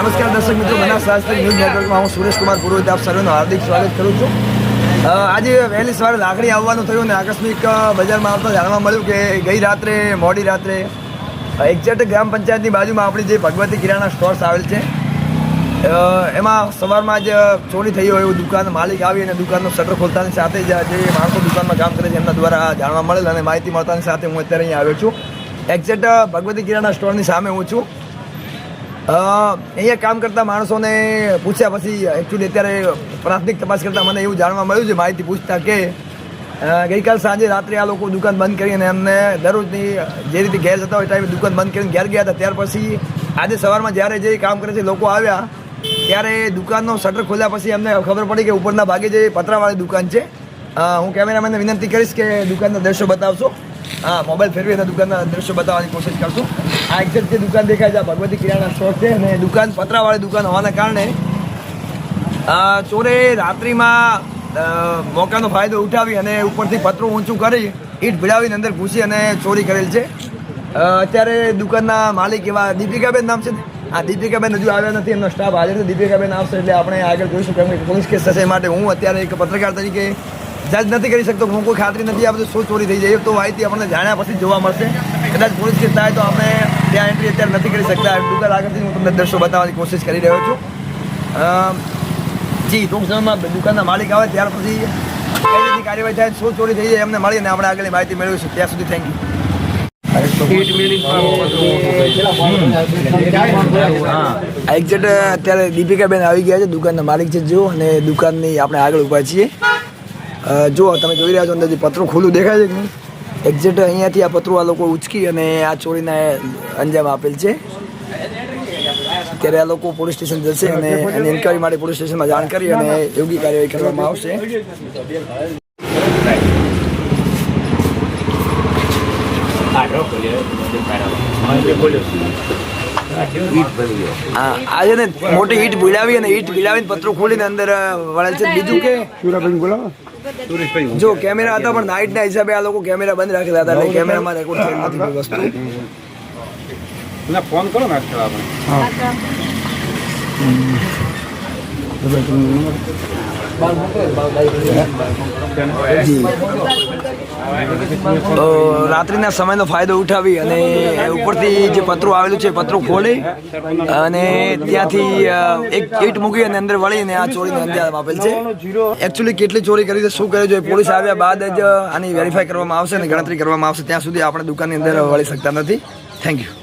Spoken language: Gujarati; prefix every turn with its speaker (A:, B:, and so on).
A: નમસ્કાર દર્શક મિત્રો, બનાસ શાસ્ત્રી ન્યૂઝ નેટવર્કમાં હું સુરેશ કુમાર પુરોહિત આપ સર્વેનું હાર્દિક સ્વાગત કરું છું। આજે વહેલી સવારે લાકડી આવવાનું થયું અને આકસ્મિક બજારમાં આવતા જાણવા મળ્યું કે ગઈ રાત્રે મોડી રાત્રે એક્ઝેક્ટ ગ્રામ પંચાયતની બાજુમાં આપણી જે ભગવતી કિરાણા સ્ટોર્સ આવેલ છે એમાં સવારમાં જ ચોરી થઈ હોય એવું દુકાન માલિક આવી અને દુકાનનો શટર ખોલતાની સાથે જ જે માણસો દુકાનમાં કામ કરે છે એમના દ્વારા જાણવા મળેલ અને માહિતી મળતાની સાથે હું અત્યારે અહીંયા આવ્યો છું। એક્ઝેક્ટ ભગવતી કિરાણા સ્ટોરની સામે હું છું। અહીંયા કામ કરતા માણસોને પૂછ્યા પછી એકચ્યુઅલી અત્યારે પ્રાથમિક તપાસ કરતાં મને એવું જાણવા મળ્યું છે માહિતી પૂછતા કે ગઈકાલ સાંજે રાત્રે આ લોકો દુકાન બંધ કરી અને એમને દરરોજની જે રીતે ઘેર જતા હોય ટાઈમે દુકાન બંધ કરીને ઘેર ગયા હતા। ત્યાર પછી આજે સવારમાં જ્યારે જે કામ કરે છે લોકો આવ્યા ત્યારે દુકાનનો શટર ખોલ્યા પછી અમને ખબર પડી કે ઉપરના ભાગે જે પતરાવાળી દુકાન છે। હું કેમેરામેનને વિનંતી કરીશ કે દુકાનના દ્રશ્યો બતાવશો। હા, મોબાઈલ ફેરવી અને દુકાનના દ્રશ્યો બતાવવાની કોશિશ કરશું। આ એક્ઝેક્ટ જે દુકાન દેખાય છે આ ભગવતી કિરાણા સ્ટોર છે અને દુકાન પતરાવાળી દુકાન હોવાના કારણે ચોરે રાત્રિમાં મોકાનો ફાયદો ઉઠાવી અને ઉપરથી પતરું ઊંચું કરી ઈંટ ભીડાવીને અંદર ઘૂસી અને ચોરી કરેલ છે। અત્યારે દુકાનના માલિક એવા દીપિકાબેન નામ છે ને, હા દીપિકાબેન હજુ આવ્યા નથી, એમનો સ્ટાફ હાજર છે। દીપિકાબેન આવશે એટલે આપણે આગળ જોઈશું કેમ કે પોલીસ કેસ થશે એ માટે હું અત્યારે એક પત્રકાર તરીકે જજ નથી કરી શકતો। હું કોઈ ખાતરી નથી આ બધું શું ચોરી થઈ જાય તો માહિતી આપણને જાણ્યા પછી જોવા મળશે। કદાચ પોલીસ કેસ થાય તો આપણે ત્યાં એન્ટ્રી અત્યારે નથી કરી શકતા। દુકાન આગળથી હું તમને દ્રશ્યો બતાવવાની કોશિશ કરી રહ્યો છું। જી ટૂંક સમયમાં દુકાનના માલિક આવે ત્યાર પછી કઈ રીતની કાર્યવાહી થાય શું ચોરી થઈ જાય એમને મળીને આપણે આગળની માહિતી મેળવીશું। ત્યાં સુધી થેન્ક યુ। એક્ઝેક્ટ અત્યારે દીપિકાબેન આવી ગયા છે, દુકાનના માલિક છે જો, અને દુકાનની આપણે આગળ ઊભા છીએ। જો તમે જોઈ રહ્યા છો અંદર જે પતરું ખુલ્લું દેખાય છે કે નહીં, એક્ઝેક્ટ અહીંયાથી આ પતરું આ લોકો ઉચકી અને આ ચોરીને અંજામ આપેલ છે। ત્યારે આ લોકો પોલીસ સ્ટેશન જશે અને એની ઇન્કવાયરી માટે પોલીસ સ્ટેશનમાં જાણ કરી અને યોગ્ય કાર્યવાહી કરવામાં આવશે। આજે ને મોટી ઈટ ભીડાવી અને ઈટ ભીડાવીને પતરું ખોલીને અંદર વળેલ છે। બીજું કે જો કેમેરા હતા પણ નાઇટના હિસાબે આ લોકો કેમેરા બંધ રાખેલા હતા એટલે કેમેરામાં રેકોર્ડ થયેલ નથી કોઈ વસ્તુ। ફોન કરો ને રાત્રિના સમયનો ફાયદો ઉઠાવી અને ઉપરથી જે પતરું આવેલું છે પતરું ખોલી અને ત્યાંથી એક ઈંટ મૂકી અને અંદર વળીને આ ચોરીને અંજામ આપેલ છે। એકચ્યુઅલી કેટલી ચોરી કરી છે શું કરે છે પોલીસ આવ્યા બાદ જ આની વેરીફાઈ કરવામાં આવશે અને ગણતરી કરવામાં આવશે। ત્યાં સુધી આપણે દુકાનની અંદર વળી શકતા નથી। Thank you.